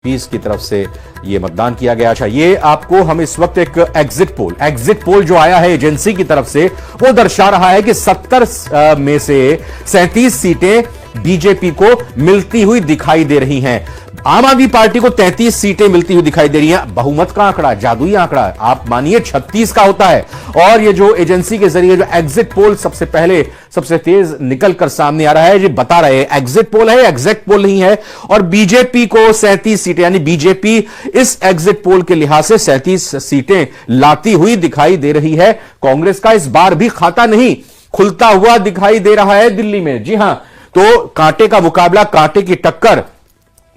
20 की तरफ से ये मतदान किया गया। अच्छा, ये आपको हम इस वक्त एक एग्जिट पोल जो आया है एजेंसी की तरफ से, वो दर्शा रहा है कि 70 में से 37 सीटें बीजेपी को मिलती हुई दिखाई दे रही हैं। आम आदमी पार्टी को 33 सीटें मिलती हुई दिखाई दे रही हैं। बहुमत का आंकड़ा, जादुई आंकड़ा, आप मानिए 36 का होता है। और ये जो एजेंसी के जरिए जो एग्जिट पोल सबसे पहले सबसे तेज निकलकर सामने आ रहा है, ये बता रहे हैं एग्जिट पोल है, एग्जैक्ट पोल नहीं है। और बीजेपी को 37 सीटें, यानी बीजेपी इस एग्जिट पोल के लिहाज से 37 सीटें लाती हुई दिखाई दे रही है। कांग्रेस का इस बार भी खाता नहीं खुलता हुआ दिखाई दे रहा है दिल्ली में। जी हां, तो कांटे का मुकाबला, कांटे की टक्कर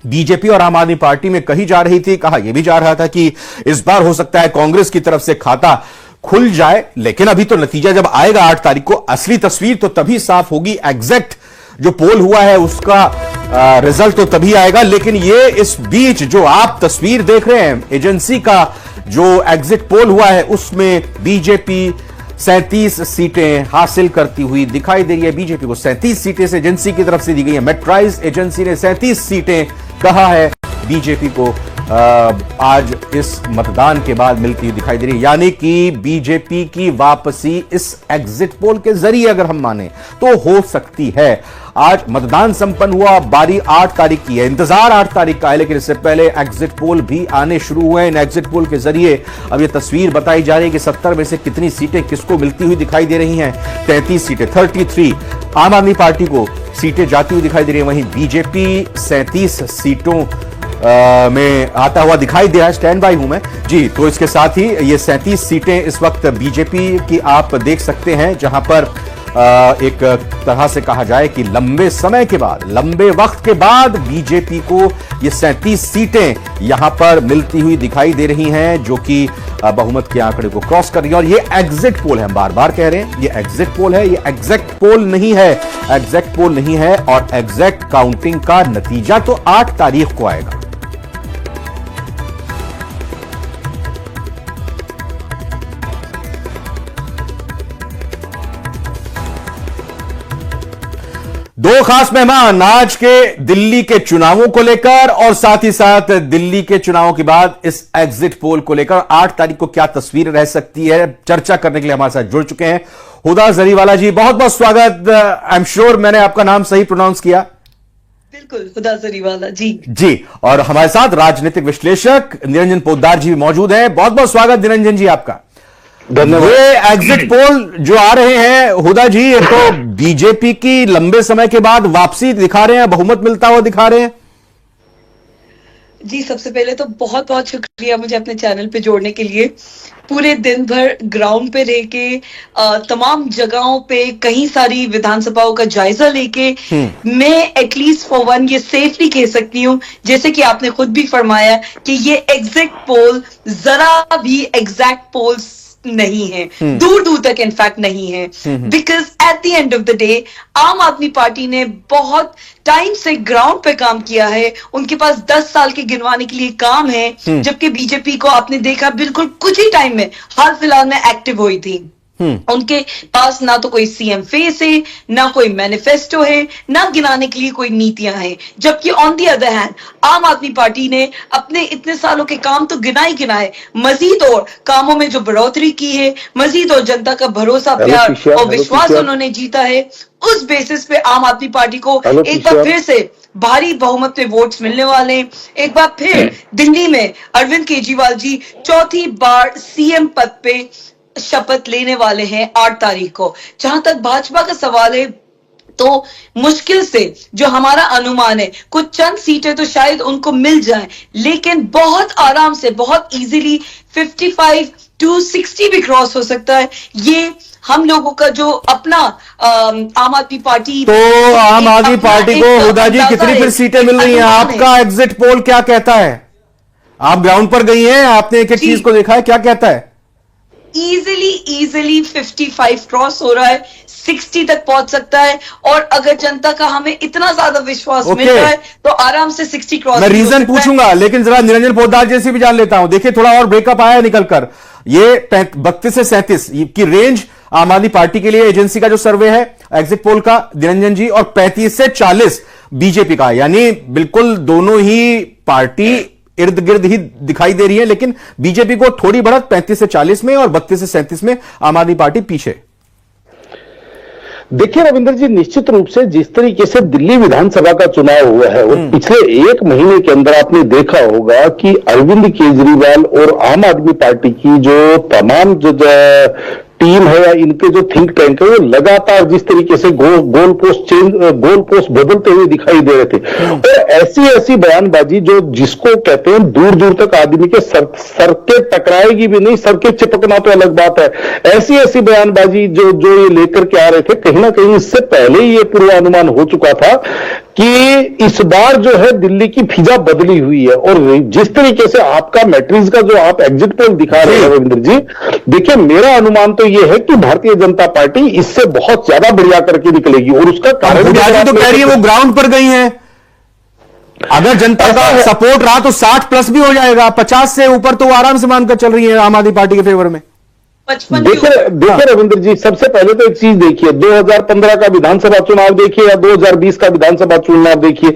बीजेपी और आम आदमी पार्टी में कही जा रही थी। कहा यह भी जा रहा था कि इस बार हो सकता है कांग्रेस की तरफ से खाता खुल जाए, लेकिन अभी तो नतीजा जब आएगा 8 तारीख को, असली तस्वीर तो तभी साफ होगी। एग्जैक्ट जो पोल हुआ है उसका रिजल्ट तो तभी आएगा। लेकिन ये इस बीच जो आप तस्वीर देख रहे हैं, एजेंसी का जो एग्जिट पोल हुआ है उसमें बीजेपी 37 सीटें हासिल करती हुई दिखाई दे रही है। बीजेपी को 37 सीटें से एजेंसी की तरफ से दी गई है। मेट्राइज एजेंसी ने 37 सीटें कहा है बीजेपी को आज इस मतदान के बाद मिलती हुई दिखाई दे रही है। यानी कि बीजेपी की वापसी इस एग्जिट पोल के जरिए अगर हम माने तो हो सकती है। आज मतदान संपन्न हुआ, बारी 8 तारीख की है, इंतजार 8 तारीख का है, लेकिन इससे पहले एग्जिट पोल भी आने शुरू हुए हैं। इन एग्जिट पोल के जरिए अब यह तस्वीर बताई जा रही है कि 70 में से कितनी सीटें किसको मिलती हुई दिखाई दे रही हैं। 33 सीटें, 33 आम आदमी पार्टी को सीटें जाती हुई दिखाई दे रही है। वहीं बीजेपी 37 सीटों में आता हुआ दिखाई दे रहा है। स्टैंड बाई हूं मैं जी। तो इसके साथ ही ये 37 सीटें इस वक्त बीजेपी की आप देख सकते हैं, जहां पर एक तरह से कहा जाए कि लंबे समय के बाद, लंबे वक्त के बाद बीजेपी को ये 37 सीटें यहां पर मिलती हुई दिखाई दे रही हैं, जो कि बहुमत के आंकड़े को क्रॉस कर रही है। और ये एग्जिट पोल है, हम बार बार कह रहे हैं ये एग्जिट पोल है, ये एग्जैक्ट पोल नहीं है, एग्जैक्ट पोल नहीं है। और एग्जैक्ट काउंटिंग का नतीजा तो 8 तारीख को आएगा। दो खास मेहमान आज के दिल्ली के चुनावों को लेकर और साथ ही साथ दिल्ली के चुनावों के बाद इस एग्जिट पोल को लेकर 8 तारीख को क्या तस्वीर रह सकती है, चर्चा करने के लिए हमारे साथ जुड़ चुके हैं हुदा जरीवाला जी। बहुत बहुत स्वागत। आई एम श्योर मैंने आपका नाम सही प्रोनाउंस किया। बिल्कुल, हुदा जरीवाला जी। जी, और हमारे साथ राजनीतिक विश्लेषक निरंजन पोद्दार जी भी मौजूद हैं। बहुत बहुत स्वागत निरंजन जी आपका। धन्यवाद। ये एग्जिट पोल जो आ रहे हैं हुदा जी, ये तो बीजेपी की लंबे समय के बाद वापसी दिखा रहे हैं, बहुमत मिलता हुआ दिखा रहे हैं। जी, सबसे पहले तो बहुत बहुत शुक्रिया मुझे अपने चैनल पे जोड़ने के लिए। पूरे दिन भर ग्राउंड पे रह के तमाम जगहों पे कई सारी विधानसभाओं का जायजा लेके मैं एटलीस्ट फॉर वन ये सेफली कह सकती हूँ, जैसे कि आपने खुद भी फरमाया कि ये एग्जिट पोल जरा भी एग्जैक्ट पोल्स नहीं है, दूर दूर तक इनफैक्ट नहीं है। Because at the end of the day आम आदमी पार्टी ने बहुत टाइम से ग्राउंड पे काम किया है। उनके पास 10 साल के गिनवाने के लिए काम है, जबकि बीजेपी को आपने देखा बिल्कुल कुछ ही टाइम में हाल फिलहाल में एक्टिव हुई थी। उनके पास ना तो कोई सीएम फेस है, ना कोई मैनिफेस्टो है, ना गिनाने के लिए कोई नीतियां हैं। जबकि ऑन दी अदर हैंड आम आदमी पार्टी ने अपने इतने सालों के काम तो गिनाए, मजीद और कामों में जो बढ़ोतरी की है, मजीद और जनता का भरोसा, प्यार और विश्वास उन्होंने जीता है। उस बेसिस पे आम आदमी पार्टी को एक बार फिर से भारी बहुमत में वोट्स मिलने वाले हैं। एक बार फिर दिल्ली में अरविंद केजरीवाल जी चौथी बार सीएम पद पे शपथ लेने वाले हैं 8 तारीख को। जहां तक भाजपा का सवाल है, तो मुश्किल से जो हमारा अनुमान है, कुछ चंद सीटें तो शायद उनको मिल जाएं, लेकिन बहुत आराम से, बहुत इजीली 55 to 60 भी क्रॉस हो सकता है। ये हम लोगों का जो अपना आम आदमी पार्टी, तो आम आदमी पार्टी को हुदा जी कितनी फिर सीटें मिल रही हैं? आपका एग्जिट पोल क्या कहता है? आप ग्राउंड पर गई हैं, आपने एक एक चीज को देखा है, क्या कहता है? इजीली 55 क्रॉस हो रहा है, 60 तक पहुंच सकता है। और अगर जनता का हमें इतना ज्यादा विश्वास मिल रहा है तो आराम से 60 क्रॉस। मैं रीजन पूछूंगा, लेकिन जरा निरंजन पोद्दार जैसे भी जान लेता हूं। देखिए थोड़ा और ब्रेकअप आया है निकलकर। ये 32 से 37 की रेंज आम आदमी पार्टी के लिए एजेंसी का जो सर्वे है, एग्जिट पोल का निरंजन जी, और 35 से 40 बीजेपी का, यानी बिल्कुल दोनों ही पार्टी इर्द गिर्द ही दिखाई दे रही है, लेकिन बीजेपी को थोड़ी बढ़त 35 से 40 में और 32 से 37 में आम आदमी पार्टी पीछे। देखिए रविंद्र जी, निश्चित रूप से जिस तरीके से दिल्ली विधानसभा का चुनाव हुआ है और पिछले एक महीने के अंदर आपने देखा होगा कि अरविंद केजरीवाल और आम आदमी पार्टी की जो तमाम जो टीम है या इनके जो थिंक टैंक है, वो लगातार जिस तरीके से गोल पोस्ट बदलते हुए दिखाई दे रहे थे। और ऐसी ऐसी बयानबाजी जो जिसको कहते हैं दूर दूर तक आदमी के सर के टकराएगी भी नहीं, सर के चिपकना तो अलग बात है। ऐसी ऐसी बयानबाजी जो ये लेकर के आ रहे थे, कहीं ना कहीं इससे पहले ही ये पूर्वानुमान हो चुका था कि इस बार जो है दिल्ली की फिजा बदली हुई है। और जिस तरीके से आपका मैट्रिक्स का जो आप एग्जिट पोल दिखा रहे हैं रविंद्र जी, देखिए मेरा अनुमान तो यह है कि भारतीय जनता पार्टी इससे बहुत ज्यादा बढ़िया करके निकलेगी। और उसका कारण तो कह रही है वो ग्राउंड पर गई है, अगर जनता का सपोर्ट रहा तो 60+ भी हो जाएगा, 50 से ऊपर तो आराम से मानकर चल रही है आम आदमी पार्टी के फेवर में। देखिए रविंद्र जी, सबसे पहले तो एक चीज देखिए, 2015 का विधानसभा चुनाव देखिए या 2020 का विधानसभा चुनाव देखिए,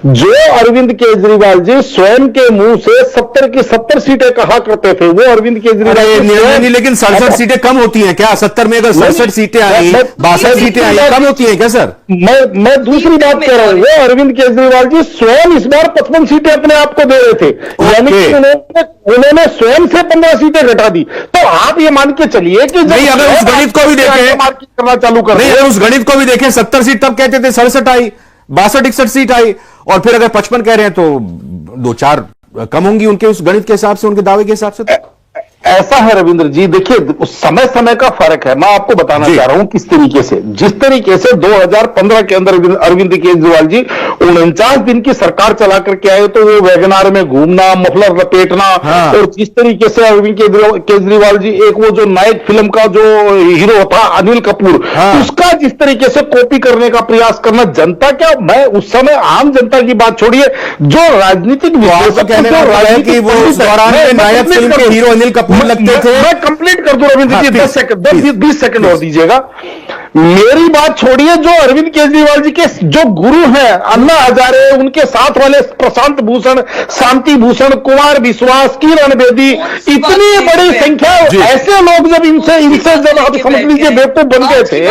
जो अरविंद केजरीवाल जी स्वयं के मुंह से 70 की 70 सीटें कहा करते थे, वो अरविंद केजरीवाल लेकिन 67 सीटें कम होती हैं क्या? 70 में अगर 67 सीटें आई, 62 सीटें आई, कम होती हैं क्या सर? मैं दूसरी बात कह रहा हूं, वो अरविंद केजरीवाल जी स्वयं इस बार 55 सीटें अपने आप को दे रहे थे, यानी कि उन्होंने स्वयं से 15 सीटें घटा दी। तो आप ये मान के चलिए कि नहीं, अगर उस गणित को भी देखें, करना चालू कर नहीं, अगर उस गणित को भी देखें, 70 सीट तब कहते थे, 67 आई, 62-61 सीट आई, और फिर अगर 55 कह रहे हैं तो 2-4 कम होंगी उनके उस गणित के हिसाब से, उनके दावे के हिसाब से। ऐसा है रविंद्र जी, देखिए समय का फर्क है। मैं आपको बताना चाह रहा हूं किस तरीके से, जिस तरीके से 2015 के अंदर अरविंद केजरीवाल जी 49 दिन की सरकार चला करके आए, तो वो वैगनार में घूमना, मफलर लपेटना, और जिस तरीके से अरविंद केजरीवाल जी एक वो जो नायक फिल्म का जो हीरो था अनिल कपूर, उसका जिस तरीके से कॉपी करने का प्रयास करना, जनता क्या, मैं उस समय आम जनता की बात छोड़िए, जो राजनीतिक हीरो अनिल कपूर लगते थे। मैं कंप्लीट कर दूं रविंद्र जी, 20 सेकंड और दीजिएगा। मेरी बात छोड़िए, जो अरविंद केजरीवाल जी के जो गुरु हैं अन्ना हजारे, उनके साथ वाले प्रशांत भूषण, शांति भूषण, कुमार विश्वास, किरण बेदी, इतनी बड़ी संख्या ऐसे लोग जब इनसे जब आप समझ लीजिए बेवकूफ बन गए थे,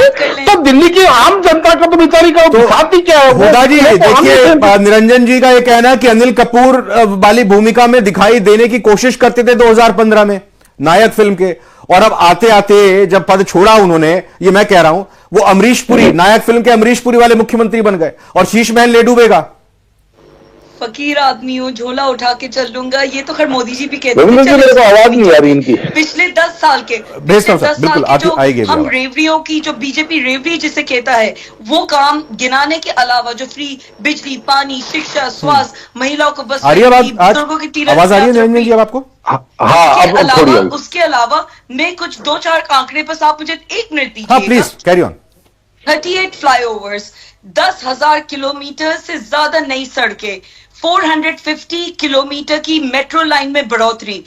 तो दिल्ली की आम जनता का तो बेचारी का साथ ही क्या है। दादी देखिए, निरंजन जी का यह कहना है कि अनिल कपूर वाली भूमिका में दिखाई देने की कोशिश करते थे 2015 में नायक फिल्म के, और अब आते आते जब पद छोड़ा उन्होंने, ये मैं कह रहा हूं, वो अमरीश पुरी, नायक फिल्म के अमरीश पुरी वाले मुख्यमंत्री बन गए, और शीश महल ले डूबेगा। फकीर आदमी हूँ, झोला उठा के चल लूंगा, ये तो खैर मोदी जी भी कहते हैं। मेरे को आवाज नहीं आ रही इनकी। पिछले 10 साल के हम रेवड़ियों की, जो बीजेपी रेवड़ी जिसे कहता है, वो काम गिनाने के अलावा जो फ्री बिजली, पानी, शिक्षा, स्वास्थ्य, महिलाओं को बस, बुजुर्गों की आवाज आ रही है निरंजन जी अब आपको? उसके अलावा मैं कुछ 2-4 आंकड़े, बस आप मुझे 1 मिनट दीजिए। Please carry on. 38 flyovers, 10,000 kilometre से ज्यादा नई सड़कें, 450 किलोमीटर की मेट्रो लाइन में बढ़ोतरी,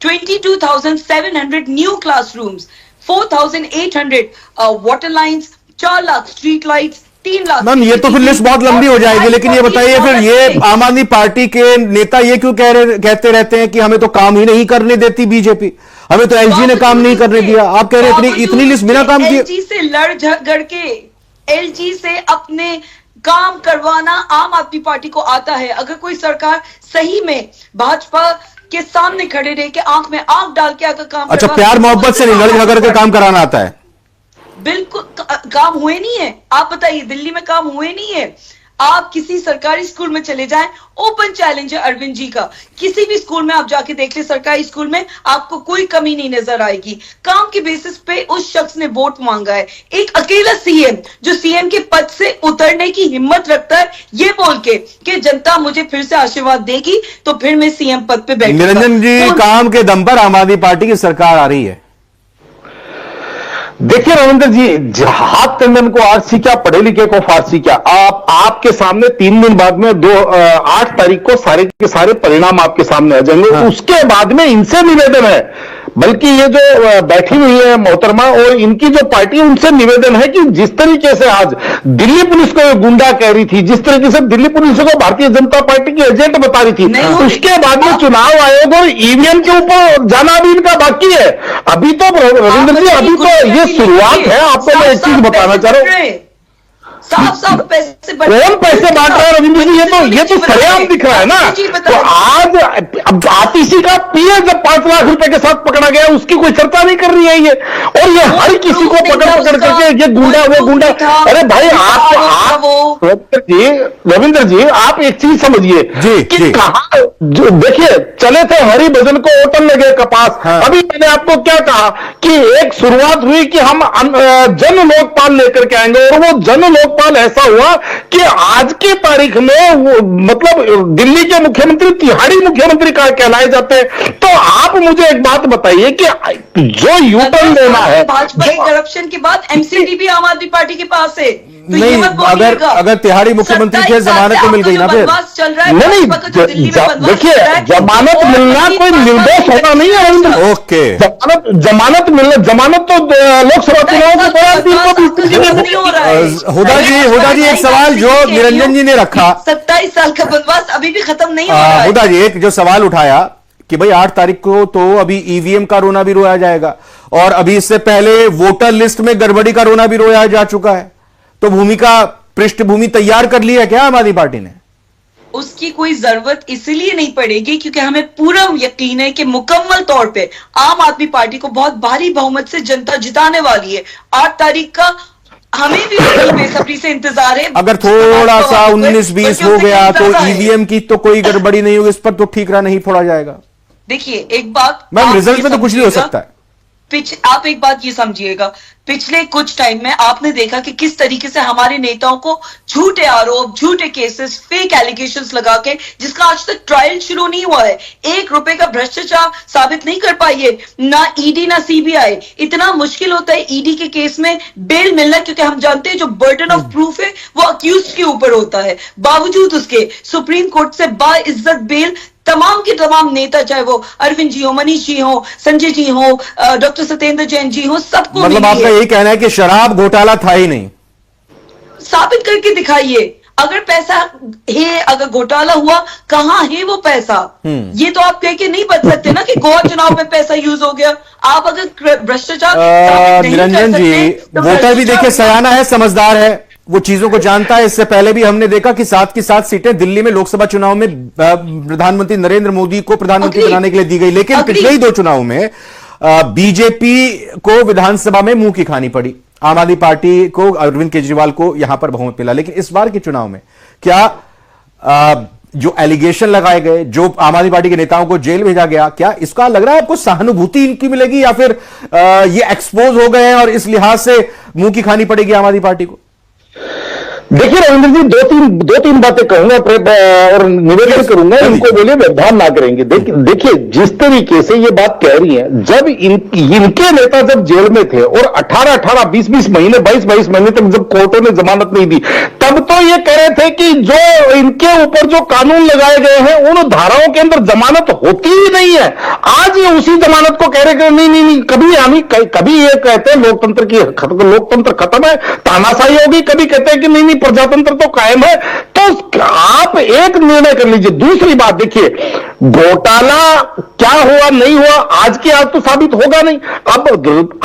22,700 new classrooms, 4,800 water lines, 4 lakh street lights, 3 lakh. Ma'am ये तो फिर लिस्ट बहुत लंबी हो जाएगी, लेकिन ये बताइए फिर ये आम आदमी पार्टी के नेता ये क्यों कहते रहते हैं कि हमें तो काम ही नहीं करने देती बीजेपी, हमें तो एलजी ने काम नहीं करने दिया। आप कह रहे हैं इतनी लिस्ट बिना काम किए। एलजी से लड़ झगड़ के, एलजी से अपने काम करवाना आम आदमी पार्टी को आता है। अगर कोई सरकार सही में भाजपा के सामने खड़े रह के आंख में आंख डाल के अगर काम, अच्छा प्यार मोहब्बत से नहीं, लड़ झगड़ के काम कराना आता है। बिल्कुल काम हुए नहीं है। आप बताइए, दिल्ली में काम हुए नहीं है। आप किसी सरकारी स्कूल में चले जाएं, ओपन चैलेंज है अरविंद जी का, किसी भी स्कूल में आप जाके देख ले, सरकारी स्कूल में आपको कोई कमी नहीं नजर आएगी। काम के बेसिस पे उस शख्स ने वोट मांगा है। एक अकेला सीएम जो सीएम के पद से उतरने की हिम्मत रखता है ये बोल के कि जनता मुझे फिर से आशीर्वाद देगी तो फिर मैं सीएम पद पे बैठूंगा। निरंजन जी, काम के दम पर आम आदमी पार्टी की सरकार आ रही है। देखिए रविंद्र जी, हाथ कंगन को आज सीखा, पढ़े लिखे को फारसी क्या। आपके सामने 3 दिन बाद में 8 तारीख को सारे के सारे परिणाम आपके सामने आ जाएंगे। हाँ। उसके बाद में इनसे निवेदन है, बल्कि ये जो बैठी हुई है मोहतरमा और इनकी जो पार्टी, उनसे निवेदन है कि जिस तरीके से आज दिल्ली पुलिस को गुंडा कह रही थी, जिस तरीके से दिल्ली पुलिस को भारतीय जनता पार्टी की एजेंट बता रही थी, उसके बाद में चुनाव आयोग और ईवीएम के ऊपर जाना भी इनका बाकी है। अभी तो रविंद्र जी, अभी तो ये शुरुआत है। आपको मैं एक चीज बताना चाह रहा हूं, साफ पैसे कौन पैसे बांट रहा है रविंद्र जी? ये तो सरेआम दिख रहा है ना। तो आज अब आतिशी का पीए जब 5 लाख रुपए के साथ पकड़ा गया, उसकी कोई चर्चा नहीं कर रही है ये। और ये हर किसी को पकड़ करके ये गुंडा वो गुंडा। अरे भाई, आप रविंद्र जी, आप एक चीज समझिए कि कहा, जो देखिए चले थे हरि भजन को होटल लगे कपास। अभी मैंने आपको क्या कहा कि एक शुरुआत हुई कि हम जन लोकपाल लेकर के आएंगे, और वो जन लोकपाल ऐसा हुआ कि आज की तारीख में वो, मतलब दिल्ली के मुख्यमंत्री तिहाड़ी मुख्यमंत्री कहलाए जाते हैं। तो आप मुझे एक बात बताइए कि जो यूटर्न लेना है, भाजपा की करप्शन के बाद एमसीडी भी आम आदमी पार्टी के पास है। तो नहीं, अगर तिहाड़ी मुख्यमंत्री के जमानत तो मिल गई ना फिर। नहीं, देखिए जमानत मिलना कोई निर्दोष होना नहीं है। ओके, जमानत मिलना, जमानत तो लोकसभा चुनाव के हुदा जी एक सवाल जो निरंजन जी ने रखा, 27 साल का बनवास अभी भी खत्म नहीं हो रहा है। हुदा जी एक जो सवाल उठाया कि भाई 8 तारीख को तो अभी ईवीएम का रोना भी रोया जाएगा, और अभी इससे पहले वोटर लिस्ट में गड़बड़ी का रोना भी रोया जा चुका है। तो भूमिका पृष्ठभूमि तैयार कर ली है क्या आम आदमी पार्टी ने? उसकी कोई जरूरत इसलिए नहीं पड़ेगी क्योंकि हमें पूरा यकीन है कि मुकम्मल तौर पे आम आदमी पार्टी को बहुत भारी बहुमत से जनता जिताने वाली है 8 तारीख का। हमें भी बेसब्री से इंतजार है। अगर थोड़ा सा 19-20 हो गया तो ईवीएम की तो कोई गड़बड़ी नहीं होगी, इस पर तो ठीकरा नहीं फोड़ा जाएगा। देखिए एक बात मैम, रिजल्ट में तो कुछ नहीं हो सकता है। आप एक बात ये समझिएगा, पिछले कुछ टाइम में आपने देखा कि किस तरीके से हमारे नेताओं को झूठे आरोप, झूठे केसेस, फेक एलिगेशंस लगा के, जिसका आज तक ट्रायल शुरू नहीं हुआ है, 1 रुपए का भ्रष्टाचार साबित नहीं कर पाई है ना ईडी ना सीबीआई। इतना मुश्किल होता है ईडी के केस में बेल मिलना, क्योंकि हम जानते हैं जो बर्डन ऑफ प्रूफ है वो अक्यूज्ड के ऊपर होता है। बावजूद उसके सुप्रीम कोर्ट से बाइज्जत बेल तमाम के तमाम नेता, चाहे वो अरविंद जी हो, मनीष जी हो, संजय जी हो, डॉक्टर सत्येंद्र जैन जी हो, सबको मतलब आपका यही कहना है कि शराब घोटाला था ही नहीं? साबित करके दिखाइए। अगर पैसा है, अगर घोटाला हुआ, कहां है वो पैसा? ये तो आप कह के नहीं बच सकते ना कि गोवा चुनाव में पैसा यूज हो गया। आप अगर भ्रष्टाचार निरंजन जी, वोटर भी देखिए सयाना है, समझदार है, वो चीजों को जानता है। इससे पहले भी हमने देखा कि 7 की 7 सीटें दिल्ली में लोकसभा चुनाव में प्रधानमंत्री नरेंद्र मोदी को प्रधानमंत्री बनाने के लिए दी गई, लेकिन पिछले ही 2 चुनाव में बीजेपी को विधानसभा में मुंह की खानी पड़ी। आम आदमी पार्टी को, अरविंद केजरीवाल को यहां पर बहुमत मिला। लेकिन इस बार के चुनाव में क्या जो एलिगेशन लगाए गए, जो आम आदमी पार्टी के नेताओं को जेल भेजा गया, क्या इसका लग रहा है आपको सहानुभूति इनकी मिलेगी, या फिर ये एक्सपोज हो गए हैं और इस लिहाज से मुंह की खानी पड़ेगी आम आदमी पार्टी को? देखिए रविंद्र जी, दो तीन बातें कहूंगा और निवेदन करूंगा, इनको बोलिए व्यवधान ना करेंगे। देखिए जिस तरीके से ये बात कह रही है, जब इनके नेता जब जेल में थे और 18-18, 20-20 महीने, 22-22 महीने तक जब कोर्टों ने जमानत नहीं दी, तब तो ये कह रहे थे कि जो इनके ऊपर जो कानून लगाए गए हैं उन धाराओं के अंदर जमानत होती ही नहीं है। आज ये उसी जमानत को कह रहे कि नहीं, कभी ये कहते हैं लोकतंत्र खत्म है, तानाशाही होगी, कभी कहते हैं कि नहीं प्रजातंत्र तो कायम है। तो आप एक निर्णय कर लीजिए। दूसरी बात देखिए, घोटाला क्या हुआ नहीं हुआ आज के आज तो साबित होगा नहीं। अब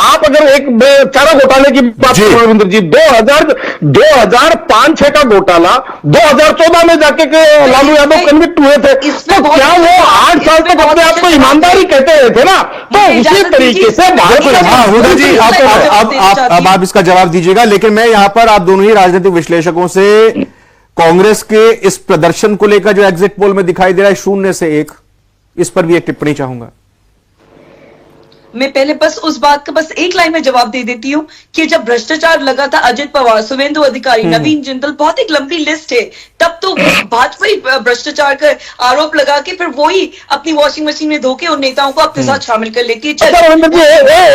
आप अगर एक चारा घोटाले की बात करें रविंद्र जी, 2005-6 का घोटाला 2014 में जाके लालू यादव कन्विक्ट हुए थे, तो क्या वो 8 साल तक अपने आप को ईमानदारी कहते रहे थे ना? तो इसी तरीके से हुदा जी अब आप इसका जवाब दीजिएगा, लेकिन मैं यहां पर आप दोनों ही राजनीतिक विश्लेषकों से कांग्रेस के इस प्रदर्शन को लेकर जो एग्जिट पोल में दिखाई दे रहा है 0 से 1, इस पर भी एक टिप्पणी चाहूंगा। मैं पहले बस उस बात का बस एक लाइन में जवाब दे देती हूँ कि जब भ्रष्टाचार लगा था, अजित पवार, सुवेंदु अधिकारी, नवीन जिंदल, बहुत एक लंबी लिस्ट है, तब तो भाजपा ही भ्रष्टाचार का आरोप लगा के फिर वही अपनी वॉशिंग मशीन में धो के उन नेताओं को अपने साथ शामिल कर लेती है। अच्छा रविंद्र जी,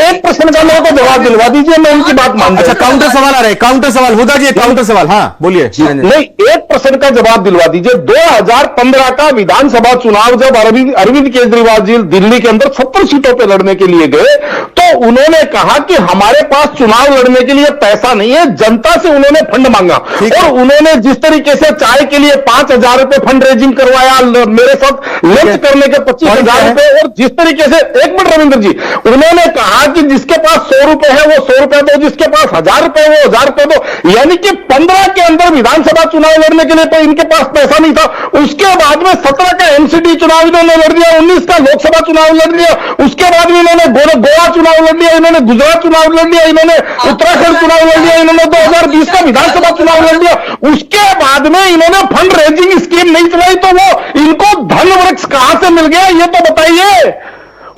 एक प्रश्न का मेरे को जवाब दिलवा दीजिए, मैं उनकी बात मान। अच्छा, काउंटर सवाल आ रहे हैं, काउंटर सवाल हुदा जी, काउंटर सवाल, हाँ बोलिए। नहीं, एक प्रश्न का जवाब दिलवा दीजिए। 2015 का विधानसभा चुनाव जब अरविंद केजरीवाल जी दिल्ली के अंदर 70 सीटों पर लड़ने के लिए गए तो उन्होंने कहा कि हमारे पास चुनाव लड़ने के लिए पैसा नहीं है, जनता से उन्होंने फंड मांगा और उन्होंने जिस तरीके से चाय के लिए 5,000 रुपए फंड रेजिंग करवाया, मेरे साथ लंच करने के 25,000 रुपए, और जिस तरीके से, एक मिनट रविंद्र जी, उन्होंने कहा कि जिसके पास 100 रुपए है वो 100 रुपए दो, जिसके पास 1,000 रुपए है वो 1,000 रुपए दो। यानी कि 15 के अंदर विधानसभा चुनाव लड़ने के लिए तो इनके पास पैसा नहीं था। उसके बाद में 17 का एमसीडी चुनाव इन्होंने लड़ दिया, 19 का लोकसभा चुनाव लड़ लिया, उसके बाद में इन्होंने गोवा चुनाव लड़ लिया, इन्होंने गुजरात चुनाव लड़ लिया, इन्होंने उत्तराखंड चुनाव लड़ लिया, इन्होंने 2020 का विधानसभा चुनाव लड़ लिया। उसके बाद में इन्होंने फंड रेजिंग स्कीम नहीं चलाई, तो वो इनको धन वृक्ष कहां से मिल गया ये तो बताइए।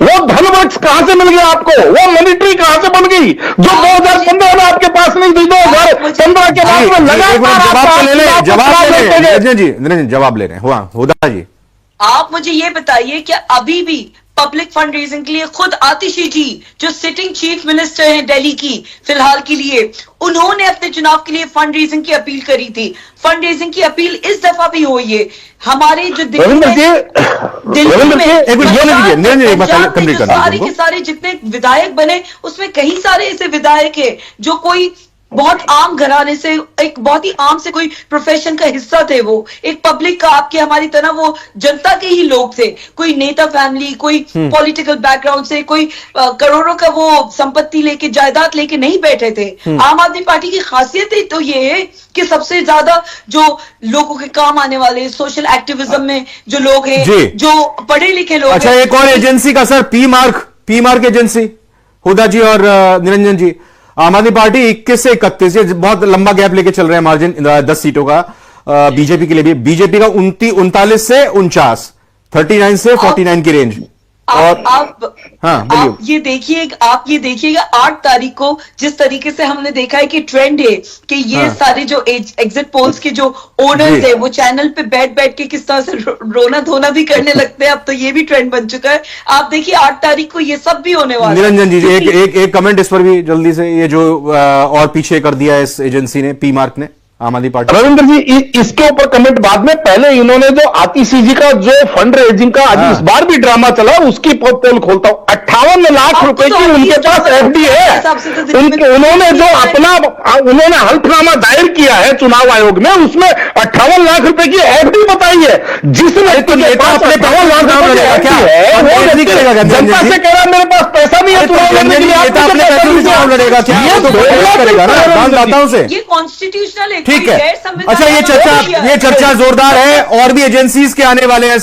वो धन वृक्ष कहां से मिल गया आपको? वो मनी ट्री कहां से बन गई जो 2015 में आपके पास नहीं थी? 2015 के बाद में लगातार जवाब ले रहे हैं। हुआ हुदा जी, आप मुझे ये बताइए कि अभी भी पब्लिक फंड रेजिंग के लिए खुद आतिशी जी जो सिटिंग चीफ मिनिस्टर हैं दिल्ली की फिलहाल के लिए, उन्होंने अपने चुनाव के लिए फंड रेजिंग की अपील करी थी। फंड रेजिंग की अपील इस दफा भी हुई है। हमारे जो दिल्ली में सारे के सारे जितने विधायक बने उसमें कई सारे ऐसे विधायक है जो कोई बहुत आम घराने से, एक बहुत ही आम से कोई प्रोफेशन का हिस्सा थे, वो एक पब्लिक का, आपके हमारी तरह वो जनता के ही लोग थे, कोई नेता फैमिली, कोई पॉलिटिकल बैकग्राउंड से, कोई करोड़ों का वो संपत्ति लेके, जायदाद लेके नहीं बैठे थे। आम आदमी पार्टी की खासियत ही तो ये है कि सबसे ज्यादा जो लोगों के काम आने वाले सोशल एक्टिविज्म में जो लोग हैं, जो पढ़े लिखे लोग। अच्छा, एक और एजेंसी का सर, पी मार्क एजेंसी, हुदा जी और निरंजन जी, आम आदमी पार्टी 21 से 31, ये बहुत लंबा गैप लेके चल रहे हैं मार्जिन 10 सीटों का बीजेपी के लिए भी। बीजेपी का 39 से 49, 39 से 49 की रेंज। और आप ये देखिएगा 8 तारीख को जिस तरीके से हमने देखा है कि ट्रेंड है कि ये सारे जो एग्जिट पोल्स के जो ओनर्स है वो चैनल पे बैठ के किस तरह से रोना धोना भी करने लगते हैं। अब तो ये भी ट्रेंड बन चुका है। आप देखिए 8 तारीख को ये सब भी होने वाला है। निरंजन जी, एक कमेंट इस पर भी जल्दी से, ये जो और पीछे कर दिया इस एजेंसी ने, पी मार्क ने, आम आदमी पार्टी। रविंद्र जी, इसके ऊपर कमेंट बाद में, पहले इन्होंने जो आतिशी जी का जो फंड रेजिंग का आज इस बार भी ड्रामा चला उसकी पोल खोलता हूं। 58 लाख रुपए की उनके पास एफडी है। उन्होंने जो उन्होंने हल्फनामा दायर किया है चुनाव आयोग में, उसमें 58 लाख रुपए की एफडी बताई है। जिस व्यक्ति के पास 58 लाख रुपए की एफडी है वो जनता से कह रहा है मेरे पास पैसा नहीं है चुनाव लड़ने के लिए, लड़ेगा क्या? ये कॉन्स्टिट्यूशनल है, ठीक है। अच्छा, ये चर्चा जोरदार है और भी एजेंसीज के आने वाले हैं।